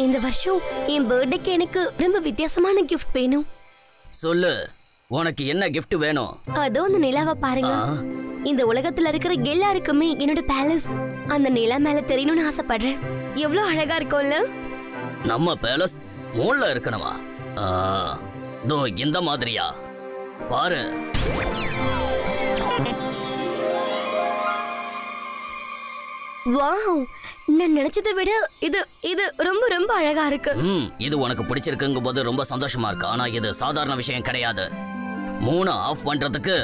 இந்த வருஷம் என் பர்த்டேக்கு எனக்கு ரொம்ப வித்தியாசமான கிஃப்ட் வேணும். சொல்லு, உனக்கு என்ன கிஃப்ட் வேணும்? அதோ அந்த நிலாவை பாருங்க. இந்த உலகத்துல இருக்கிற எல்லாருக்குமே என்னோட பேலஸ் அந்த நிலா மேல தெரியணும்னு ஆசைப்படுறேன். எவ்வளவு அழகா இருக்கும்ல? நம்ம பேலஸ் மூன்ல இருக்கணுமா? தோ இந்த மாதிரியா? பாரு. வாவ், நான் நினைச்சதை விட இது இது ரொம்ப ரொம்ப அழகா இருக்கு. இது உனக்கு பிடிச்சிருக்குங்கும் போது ரொம்ப சந்தோஷமா இருக்கு. ஆனா இது சாதாரண விஷயம் கிடையாது. மூணை ஆஃப் பண்றதுக்கு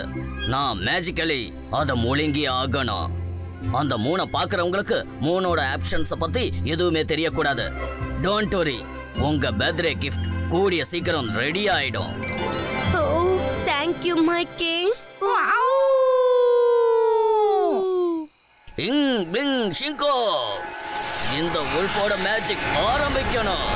நான் மேஜிக்கலி அதை முழுங்கி ஆகணும். அந்த மூணை பாக்குறவங்களுக்கு மூணோட ஆப்ஷன்ஸை பத்தி எதுவுமே தெரியக்கூடாது. டோன்ட் வரி, உங்க பர்த்டே கிஃப்ட் கூடிய சீக்கிரம் ரெடி ஆயிடும். Oh, thank you my king. Wow! பிங் பிங் ஷிங்கோ, இந்த உல்ஃபோட மேஜிக் ஆரம்பிக்கணும்.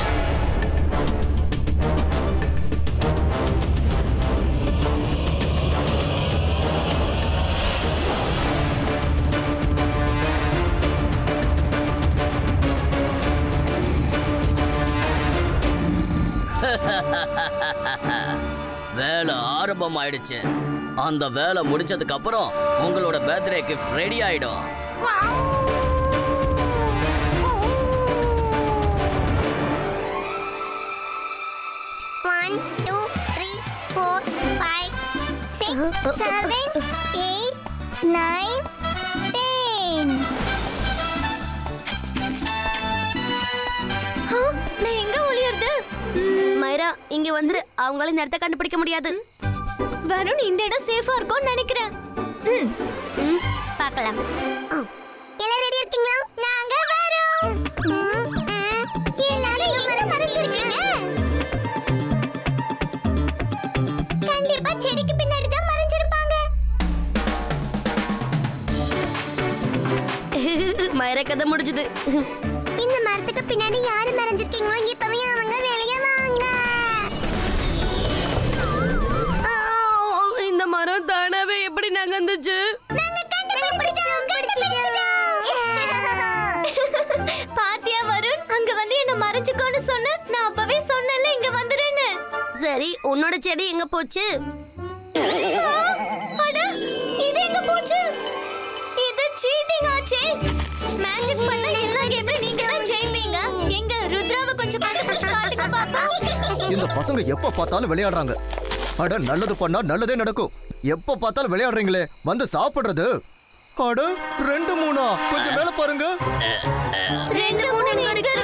வேலை ஆரம்பம் ஆயிடுச்சு. அந்த வேலை முடிச்சதுக்கு அப்புறம் உங்களோட பர்த்டே கிஃப்ட் ரெடி ஆயிடும். மைரா, இங்க வந்துரு. அவங்களால இந்த இடத்தை கண்டுபிடிக்க முடியாது. வருண், இந்த இடம் சேஃபா இருக்கும்னு நினைக்கிறேன். பார்க்கலாம். எல்லாரும் ரெடி இருக்கீங்களா? நாங்க வரோம். எல்லாரும் எங்க மறைஞ்சிருக்கீங்க? கண்டிப்பா செடிக்கு பின்னாடி தான் மறைஞ்சிருப்பாங்க. மைரா, கதை முடிஞ்சது. இந்த மரத்துக்கு பின்னாடி யாரு மறைஞ்சிருக்கீங்களோ இப்பவே அவங்க வெளியே வாங்க. இந்த மரம் தானாவே எப்படி நகர்ந்துச்சு? பாத்தியா வருண், அங்க வந்து என்ன மறைச்சுக்கோன்னு சொன்ன. நான் அப்பவே சொன்னல இங்க வந்துருன்னு. சரி, உன்னோட செடி எங்க போச்சு? அட, இது எங்க போச்சு? இது சீட்டிங் ஆச்சே. மேஜிக் பண்ண எல்லா கேம்ல நீங்க தான் ஜெயிப்பீங்க. எங்க ருத்ராவை கொஞ்சம் கண்டுபிடிச்சு காட்டுங்க பாப்பா. இந்த பசங்க எப்ப பார்த்தாலும் விளையாடுறாங்க. அட, நல்லது பண்ணா நல்லதே நடக்கும். எப்ப பார்த்தாலும் விளையாடுறீங்களே, வந்து சாப்பிடுறது. அட, 2 3 கொஞ்சம் மேல பாருங்க. 2 3 இருக்கு.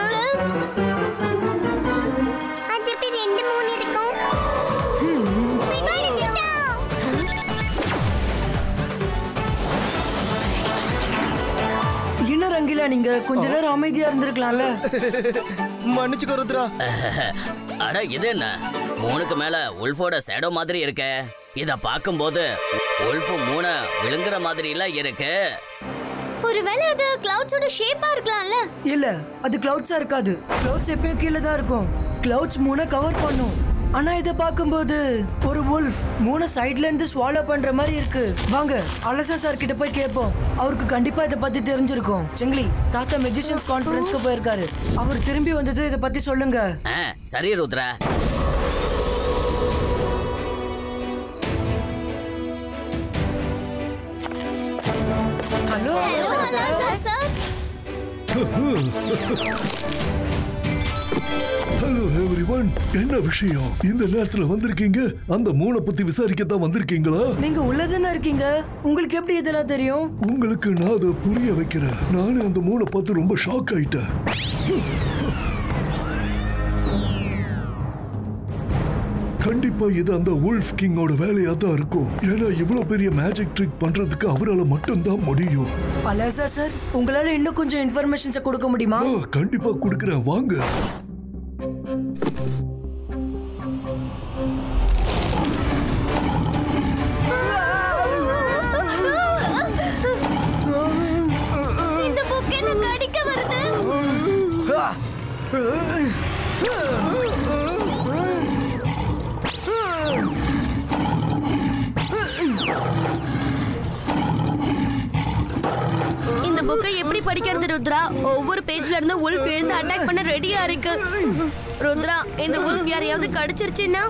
அது எப்படி 2 3 இருக்கும்? என்ன ரங்கிலா, நீங்க கொஞ்ச நேரம் அமைதியா இருந்திருக்கலாம்ல. மன்னிச்சுக்கோ ருத்ரா. அட, இது என்ன 3க்கு மேல உல்ஃபோட ஷேடோ மாதிரி இருக்க. இத பாக்கும்போது உல்ஃப் 3 விழுங்குற மாதிரி இல்ல இருக்கு. ஒருவேளை அது கிளவுட்ஸோட ஷேப்பா இருக்கலாம்ல? இல்ல, அது கிளவுட்ஸா இருக்காது. கிளவுட்ஸ் எப்பயும் கீழே தான் இருக்கும். கிளவுட்ஸ் 3 கவர் பண்ணும். ஆனா இத பாக்கும்போது ஒரு வுல்ஃப் 3 சைடுல இருந்து ஸ்வாலோ பண்ற மாதிரி இருக்கு. வாங்க அலசா சார் கிட்ட போய் கேட்போம். அவருக்கு கண்டிப்பா இத பத்தி தெரிஞ்சிருக்கும். செங்கிலி, தாத்தா மெஜிஷியன்ஸ் கான்ஃபரன்ஸ்க்கு போயிருக்காரு. அவர் திரும்பி வந்தது இத பத்தி சொல்லுங்க. சரி Rudra. Hello sir. Hello everyone, என்ன விஷயம் இந்த நேரத்துல வந்திருக்கீங்க? அந்த 3 பத்தி விசாரிக்க தான் வந்திருக்கீங்களா? நீங்க உள்ளதானே இருக்கீங்க. உங்களுக்கு எப்படி இதெல்லாம் தெரியும்? உங்களுக்கு நான் அதை புரிய வைக்கிறேன். நானே அந்த 3 பார்த்து ரொம்ப ஷாக் ஆயிட்டேன். கண்டிப்பா இது அந்த வுல்ஃப் கிங்கோட வேலையா தான் இருக்கும். ஏன்னா இவ்வளவு பெரிய மேஜிக் ட்ரிக் பண்றதுக்கு அவரால மட்டும்தான் முடியும். அலசா சார், உங்களால இன்னும் கொஞ்சம் இன்ஃபர்மேஷன்ஸ் கொடுக்க முடியுமா? கண்டிப்பா கொடுக்கிறேன், வாங்க. இந்த புக் என்ன கடிக்க வருது? இந்த புக்கை எப்படி எப்படி படிக்கிறது ருத்ரா? ஒவ்வொரு பேஜ்ல இருந்து உல்ஃப் எழுந்து அட்டாக் பண்ண ரெடியா இருக்கு. ருத்ரா, இந்த உல்ஃப் யாரையாவது கடிச்சிருச்சுன்னா?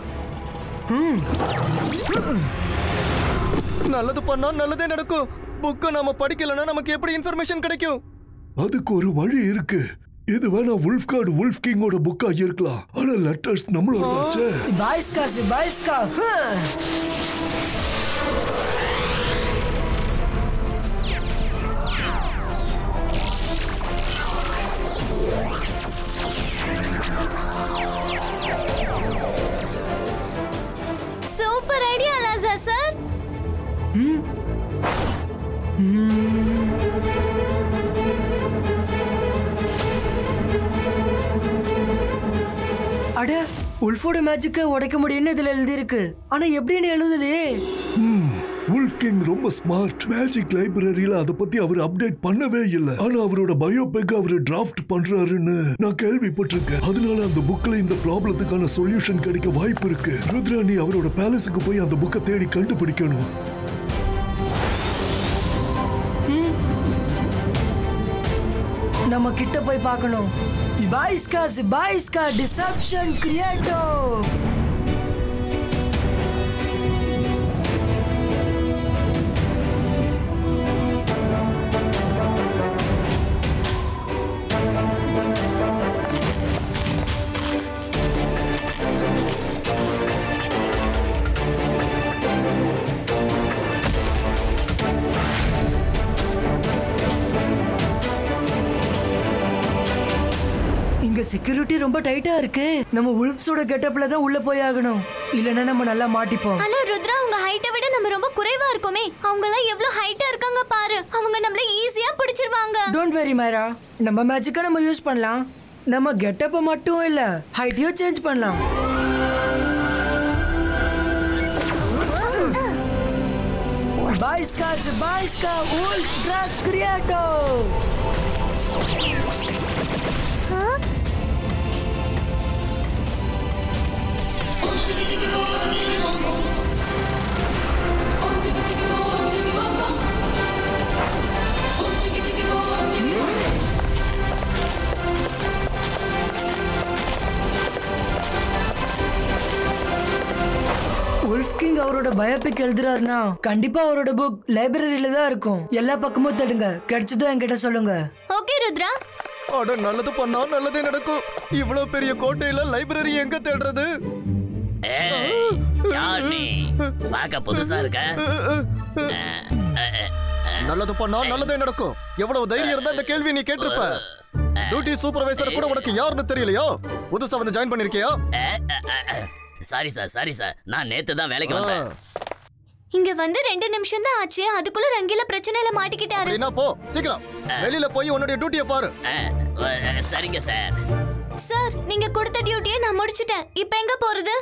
நல்லது பண்ணா நல்லதே நடக்கும். புக்கை நாம படிக்கலன்னா நமக்கு எப்படி இன்ஃபர்மேஷன் கிடைக்கும்? அதுக்கு ஒரு வழி இருக்கு. இது வேணா வுல்ஃப் கார்டு வுல்ஃப் கிங்கோட புக்கா இருக்கலாம். ஆனா லெட்டர்ஸ் நம்மளோட. பாய்ஸ்கா சூப்பர் ஐடியா லாசா சார். அட, உல்ஃபோட மேஜிக்க உடைக்க முடியும்னு இதுல எழுதி இருக்கு. ஆனா எப்படின்னு எழுதலையே. வுல்ஃப் கிங் ரொம்ப ஸ்மார்ட். மேஜிக் லைப்ரரியில அத பத்தி அவர் அப்டேட் பண்ணவே இல்ல. ஆனா அவரோட பயோபேக் அவர் டிராஃப்ட் பண்றாருன்னு நான் கேள்விப்பட்டிருக்கேன். அதனால அந்த புக்ல இந்த ப்ராப்ளத்துக்கான சொல்யூஷன் கிடைக்க வாய்ப்பு இருக்கு. ருத்ரா, நீ அவரோட பேலஸுக்கு போய் அந்த புக்கை தேடி கண்டுபிடிக்கணும். நம்ம கிட்ட போய் பார்க்கணும். பாய்ஸ்கா டிசப்ஷன் கிரியேட்டோ. செக்யூரிட்டி ரொம்ப டைட்டா இருக்கு. நம்ம உல்ஃப்ஸோட கெட்டப்ல தான் உள்ள போய் ஆகணும். இல்லனா நம்ம நல்லா மாட்டிப்போம். ஆனா ருத்ரா, உங்க ஹைட்டை விட நம்ம ரொம்ப குறைவா இருக்கோமே. அவங்க எல்லாம் எவ்வளவு ஹைட்டா இருக்காங்க பாரு. அவங்க நம்மள ஈஸியா பிடிச்சிருவாங்க. டோன்ட் வெரி மைரா, நம்ம மேஜிக்க நம்ம யூஸ் பண்ணலாம். நம்ம கெட்டப்ப மட்டும் இல்ல, ஹைட்டையும் சேஞ்ச் பண்ணலாம். பாய்ஸ்கா உல்ஃப் டிரஸ் கிரியேட்டோ. உல்ஃப் கிங் அவரோட பயோபிக் எழுதுறாருன்னா கண்டிப்பா அவரோட புக் லைப்ரரியில தான் இருக்கும். எல்லா பக்கமும் தேடுங்க. கிடைச்சதும் என்கிட்ட சொல்லுங்க. ஓகே ருத்ரா. அட, நல்லது பண்ணா நல்லதே நடக்கும். இவ்வளவு பெரிய கோட்டையில லைப்ரரி எங்க தேடுறது? யார் நீ? பாக்க புதுசா இருக்க. நல்லது பண்ணா நல்லதே நடக்கும். எவ்வளவு தைரியம் இருந்தா இந்த கேள்வி நீ கேட்டிருப்ப. டியூட்டி சூப்பர்வைசர் கூட உனக்கு யாருன்னு தெரியலையோ? புதுசா வந்து ஜாயின் பண்ணிருக்கியா? சாரி சார், நான் நேத்து தான் வேலைக்கு வந்தேன். இங்க வந்து 2 நிமிஷம் தான் ஆச்சு. அதுக்குள்ள ரங்கில பிரச்சனையில மாட்டிக்கிட்டாரு. என்ன போ, சீக்கிரம் வெளியில போய் உன்னுடைய டியூட்டியை பாரு. சரிங்க சார். சார், நீங்க கொடுத்த டியூட்டியை நான் முடிச்சிட்டேன். இப்போ எங்க போறது?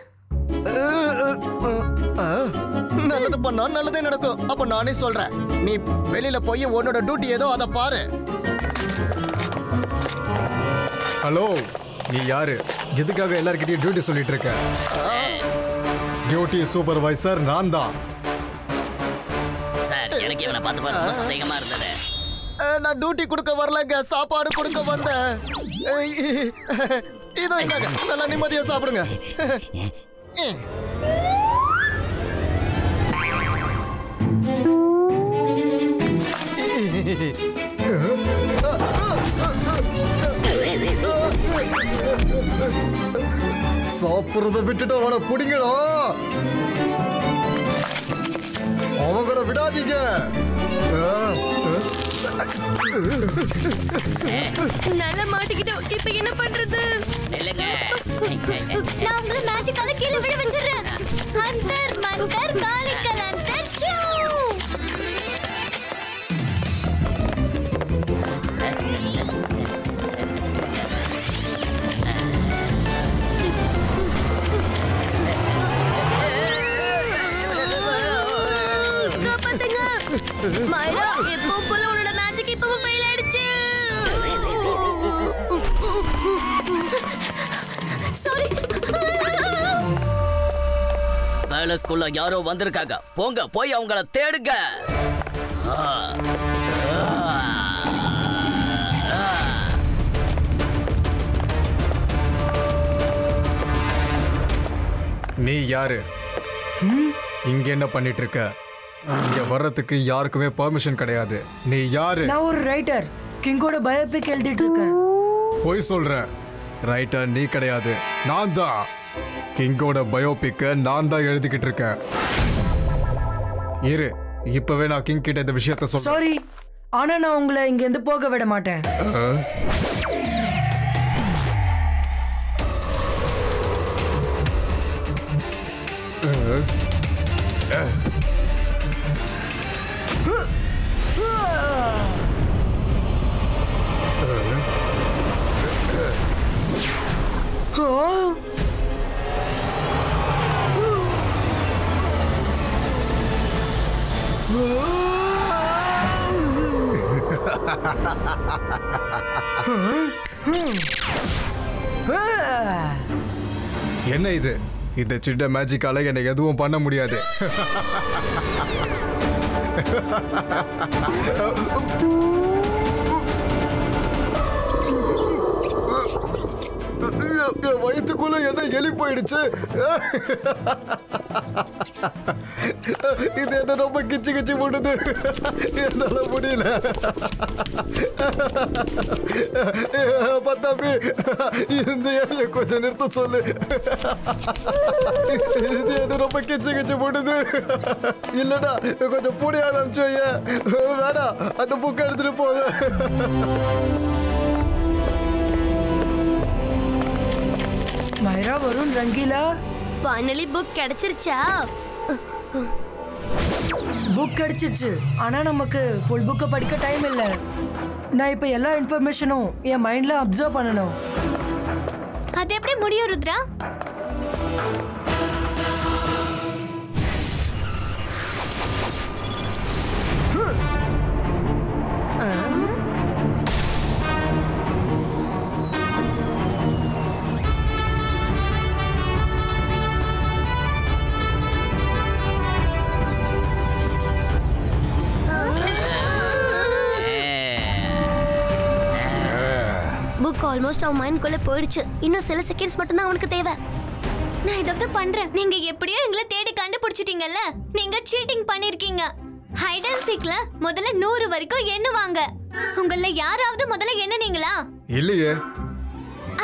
நல்லது பண்ணா நல்லதே நடக்கும். அப்ப நானே சொல்றேன், நீ வெளியில போய் உன்னோட டியூட்டி ஏதோ அதை பாரு. ஹலோ, நீ யாரு? எதுக்காக எல்லார்கிட்டயும் டியூட்டி சொல்லிட்டு இருக்க? டியூட்டி சூப்பர்வைசர் நான் தான் சார். எனக்கு இவனை பார்த்து ரொம்ப சந்தேகமா இருந்தது. நான் டியூட்டி கொடுக்க வரலங்க, சாப்பாடு கொடுக்க வந்தேன். இதோ என்னங்க, நல்லா நிம்மதியா சாப்பிடுங்க. சாப்பிடுறத விட்டுட்டு அவனை புடிங்கடா. அவங்கள விடாதீங்க. நல்லா மாட்டிக்கிட்டோம். இப்ப என்ன பண்றது? இல்லங்க, நான் உங்களை மேஜிக்கால கீழே விழ வச்சிடுறேன். அந்தர் மந்தர் காலிக்கல் அந்தர் சூ. காப்பாத்துங்க மைரா. எப்பவும் போல உன்னோட மேஜிக் இப்பவும் ஃபெயில் ஆயிடுச்சு. சாரி. பேலஸ்குள்ள யாரோ வந்திருக்காங்க. போங்க, போய் அவங்கள தேடுங்க. நீ யாரு? இங்க என்ன பண்ணிட்டு இருக்க? இங்க வர்றதுக்கு யாருக்குமே பெர்மிஷன் கிடையாது. நீ யாரு? நான் ஒரு ரைட்டர். கிங்கோட பயோபிக் எழுதிட்டு இருக்கேன். போய் சொல்ற. ரைட்டர் நீ கிடையாது, நான் தான். கிங்கோட பயோபிக்க நான் தான் எழுதிக்கிட்டு இருக்கேன். இரு, இப்பவே நான் கிங் கிட்ட இந்த விஷயத்த சொல்றேன். சாரி, ஆனா நான் உங்களை இங்க இருந்து போக விட மாட்டேன். என்ன இது? இந்த சின்ன மேஜிக்கால என்னை எதுவும் பண்ண முடியாது. வயிற்றுக்குள்ள என்ன எலி போயிடுச்சு. இது என்ன ரொம்ப கிச்சு கிச்சு போடுது. என்னால முடியல. பத்தாப்பி, இந்த எலிய கொஞ்சம் நிறுத்த சொல்லு. இது என்ன ரொம்ப கிச்சு கிச்சு போடுது. இல்லடா, கொஞ்சம் பூடியா அனுப்பிச்சு வேணா, அந்த புக் எடுத்துட்டு போகுது. மைரா, வருண், ரங்கீலா, ஃபைனலி புக் கிடைச்சிருச்சா? புக் கிடைச்சிருச்சு. ஆனா நமக்கு ஃபுல் புக்கை படிக்க டைம் இல்ல. நான் இப்ப எல்லா இன்ஃபர்மேஷனும் என் மைண்ட்ல அப்சர்வ் பண்ணணும். அது எப்படி முடியும் ருத்ரா? புக் ஆல்மோஸ்ட் அவன் மைண்ட்குள்ள போயிடுச்சு. இன்னும் சில செகண்ட்ஸ் மட்டும் தான் அவனுக்கு தேவை. நான் இதை பண்றேன். நீங்க எப்படியோ எங்களை தேடி கண்டுபிடிச்சிட்டீங்கல்ல. நீங்க சீட்டிங் பண்ணிருக்கீங்க. ஹைட் அண்ட் சீக்ல முதல்ல 100 வரைக்கும் எண்ணுவாங்க. உங்கள யாராவது முதல்ல எண்ணுனீங்களா? இல்லையே.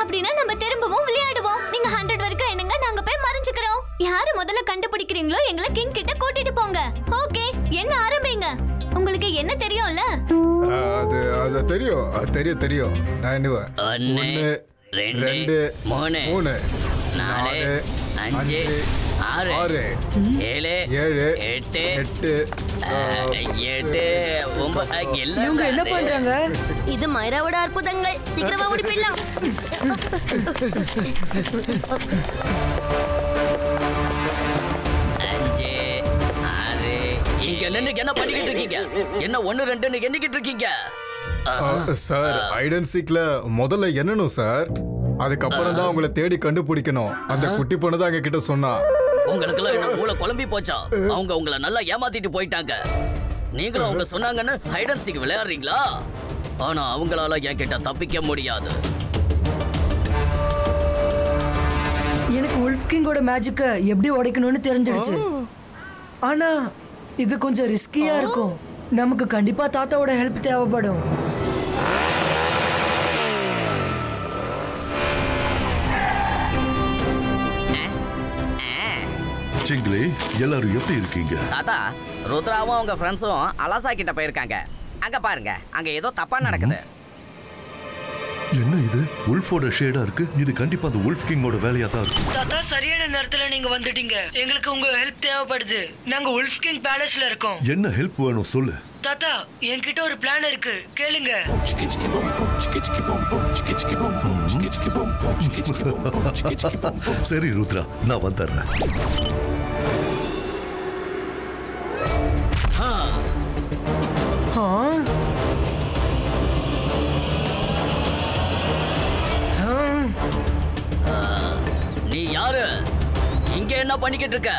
அப்படின்னா நம்ம திரும்பவும் விளையாடுவோம். நீங்க 100 வரைக்கும் எண்ணுங்க, நாங்க போய் மறைஞ்சுக்கிறோம். யாரு முதல்ல கண்டுபிடிக்கிறீங்களோ எங்களை கிங் கிட்ட கூட்டிட்டு போங்க. ஓகே, என்ன ஆரம்பிங்க. உங்களுக்கு என்ன தெரியும்ல? அது தெரியும். தெரியும். நான் எண்ணுவேன். 1 2 3 4 5 6 7 8 8 9 இவங்க என்ன பண்றாங்க? இது மைராவோட அற்புதங்கள். சீக்கிரமா ஓடி போயிடலாம். இங்க நின்னு என்ன பண்ணிக்கிட்டு இருக்கீங்க? என்ன 1 2ன்னு எண்ணிக்கிட்டு இருக்கீங்க? சார், ஹைட் அண்ட் சீக்ல முதல்ல எண்ணணும் சார். அதுக்கப்புறம் தான் உங்களை தேடி கண்டுபிடிக்கணும். அந்த குட்டி பொண்ணு தான் எங்க கிட்ட சொன்னா. உங்களுக்குலாம் என்ன மூளை குழம்பி போச்சா? அவங்க உங்களை நல்லா ஏமாத்திட்டு போயிட்டாங்க. நீங்களும் அவங்க சொன்னாங்கன்னு ஹைட் அண்ட் சீக் விளையாடுறீங்களா? ஆனா அவங்களால என்கிட்ட தப்பிக்க முடியாது. எனக்கு உல்ஃப் கிங்கோட மேஜிக்கை எப்படி உடைக்கணும்னு தெரிஞ்சிடுச்சு. ஆனா இது கொஞ்சம் ரிஸ்கியா இருக்கும். நமக்கு கண்டிப்பா தாத்தாவோட ஹெல்ப் தேவைப்படும். சிங்கிளே, எல்லாரும் எப்படி இருக்கீங்க? தாத்தா, ருத்ராவும் அவங்க ஃப்ரெண்ட்ஸும் அலாசா கிட்ட போயிருக்காங்க. அங்க பாருங்க, அங்க ஏதோ தப்பா நடக்குது. என்ன இது? உல்ஃபோட ஷேடா இருக்கு. இது கண்டிப்பா அந்த உல்ஃப் கிங்கோட வேலையா தான் இருக்கு. தாத்தா, சரியான நேரத்துல நீங்க வந்துட்டீங்க. எங்களுக்கு உங்க ஹெல்ப் தேவைப்படுது. நாங்க உல்ஃப் கிங் பேலஸ்ல இருக்கோம். என்ன ஹெல்ப் வேணும் சொல்லு. தாத்தா, என்கிட்ட ஒரு பிளான் இருக்கு, கேளுங்க. சரி ருத்ரா, நான் வந்துடுறேன். நீ யாரு? இங்க என்ன பண்ணிக்கிட்டு இருக்க?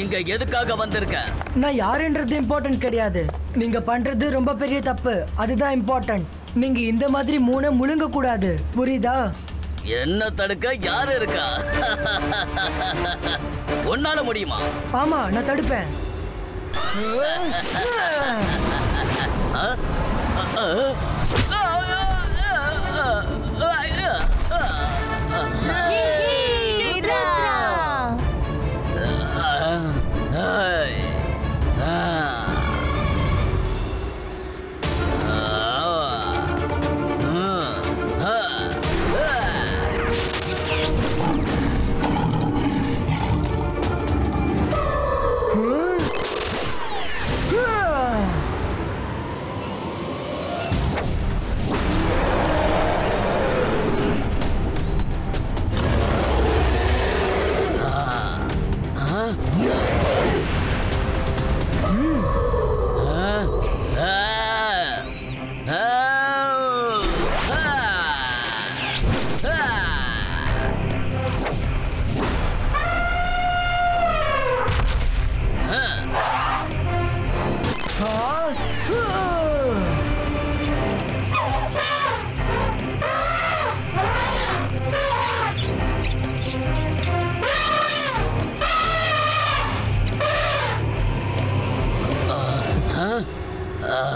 இங்க எதுக்காக வந்திருக்க? நான் யாருன்றது இம்பார்ட்டன்ட் கிடையாது. நீங்க பண்றது ரொம்ப பெரிய தப்பு. அதுதான் இம்பார்ட்டன்ட். நீங்க இந்த மாதிரி 3 முழுங்க கூடாது, புரியுதா? என்ன தடுக்க யாரு இருக்கா? உன்னால முடியுமா? ஆமா, நான் தடுப்பேன்.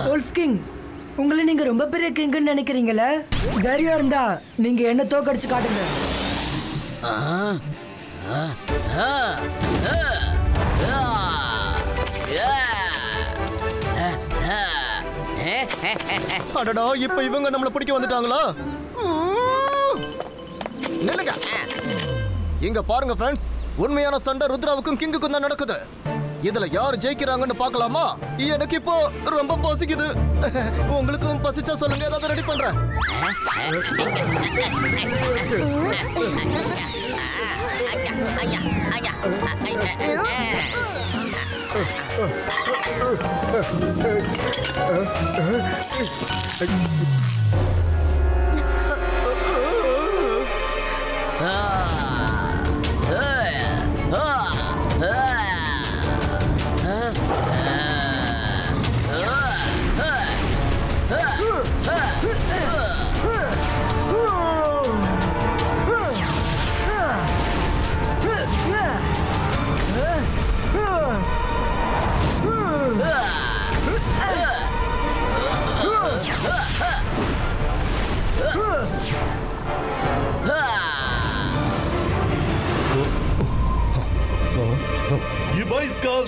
Wolf King, உங்களை நீங்க ரொம்ப பெரிய கிங்னு நினைக்கிறீங்களே? தைரியம் இருந்தா நீங்க என்ன தோக்கடிச்சு காட்டுங்க. அடடா, இப்ப இவங்க நம்மள பிடிக்க வந்துட்டாங்களா? நில்லுங்க. இங்க பாருங்க ஃப்ரெண்ட்ஸ், உண்மையான சண்டை ருத்ராவுக்கும் கிங்குக்கும் தான் நடக்குது. இதுல யார் ஜெயிக்கிறாங்கன்னு பார்க்கலாமா? எனக்கு இப்போ ரொம்ப பசிக்குது. உங்களுக்கும் பசிச்சா சொல்லுங்க, ஏதாவது ரெடி பண்றேன்.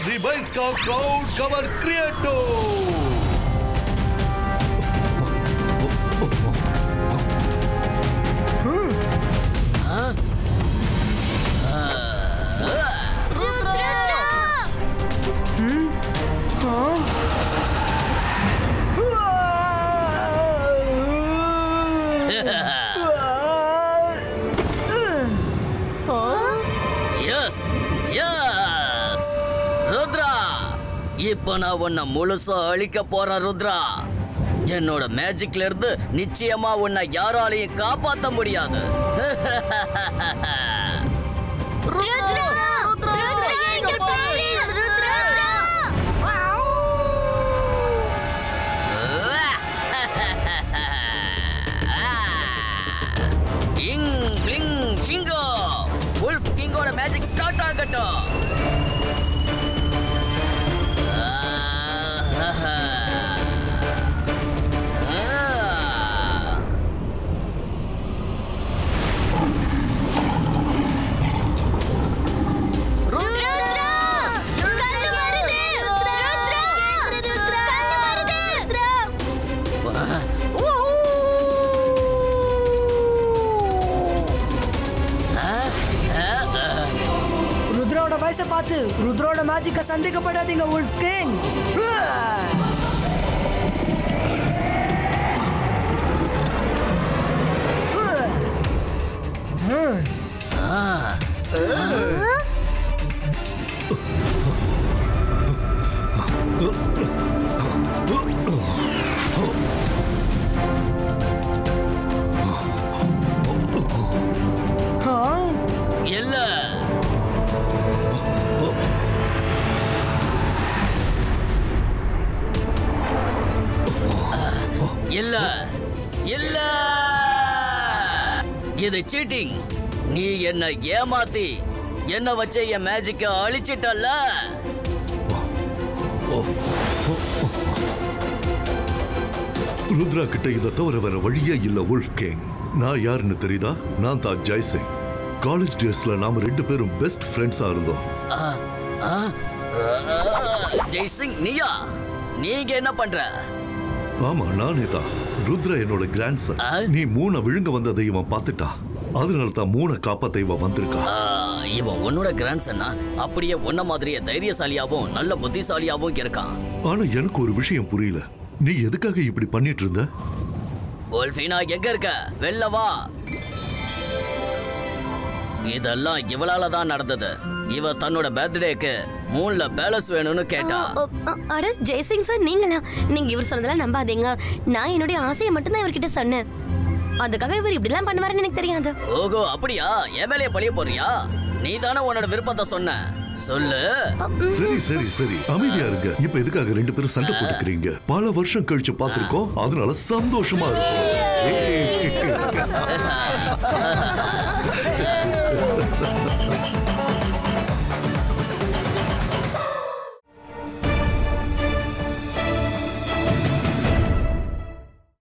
Zibaiska Cloud Cover Creator. இப்ப நான் உன்னை முழுசா அழிக்க போறேன் ருத்ரா. என்னோட மேஜிக்ல இருந்து நிச்சயமா உன்னை யாராலையும் காப்பாற்ற முடியாது. வுல்ஃப் கிங்கோட மேஜிக் ஸ்டார்ட் ஆகட்டும். பார்த்து ருத்ரோட மேஜிக்க சந்தேகப்படாதீங்க வுல்ஃப் கிங். இது சீட்டிங். நீ என்ன ஏமாத்தி என்ன வச்ச என் மேஜிக்க அழிச்சிட்டல்ல. ருத்ரா கிட்ட இதை தவிர வேற வழியே இல்ல வுல்ஃப் கிங். நான் யாருன்னு தெரியுதா? நான் தான் ஜெய்சிங். காலேஜ் டேஸ்ல நாம 2 பேரும் பெஸ்ட் ஃப்ரெண்ட்ஸா இருந்தோம். ஜெய்சிங் நீயா? நீங்க என்ன பண்ற? ஆமா நானே தான். ருத்ரா என்னோட கிராண்ட்சன். நீ மூண விழுங்க வந்ததை இவன் பார்த்துட்டான். அதனால தான் மூண காப்பாத்த இவன் வந்திருக்கா. இவன் உன்னோட கிராண்ட்சன்னா? அப்படியே உன்ன மாதிரியே தைரியசாலியாவும் நல்ல புத்திசாலியாவும் இருக்கான். ஆனா எனக்கு ஒரு விஷயம் புரியல. நீ எதுக்காக இப்படி பண்ணிட்டு இருந்த? வுல்ஃபினா எங்க இருக்க? வெளில வா. இதெல்லாம் இவளால தான் நடந்தது. இவ தன்னோட பர்த்டேக்கு மூணுல பேலஸ் வேணும்னு கேட்டா. அட ஜெய்சிங் சார், நீங்க இவர் சொன்னதெல்லாம் நம்பாதீங்க. நான் என்னுடைய ஆசையை மட்டும்தான் இவர்கிட்ட சொன்னேன். அதுக்காக இவர் இப்படிலாம் பண்ணுவாருன்னு எனக்கு தெரியாது. ஓகோ அப்படியா? என் மேலே பழிய போறியா? நீ தானே உன்னோட விருப்பத்தை சொன்ன. சொல்லு. சரி சரி சரி அமைதியா இருங்க. இப்ப எதுக்காக 2 பேரும் சண்டை போட்டுக்கிறீங்க? பல வருஷம் கழிச்சு பாத்திருக்கோம், அதனால சந்தோஷமா இருக்கும்.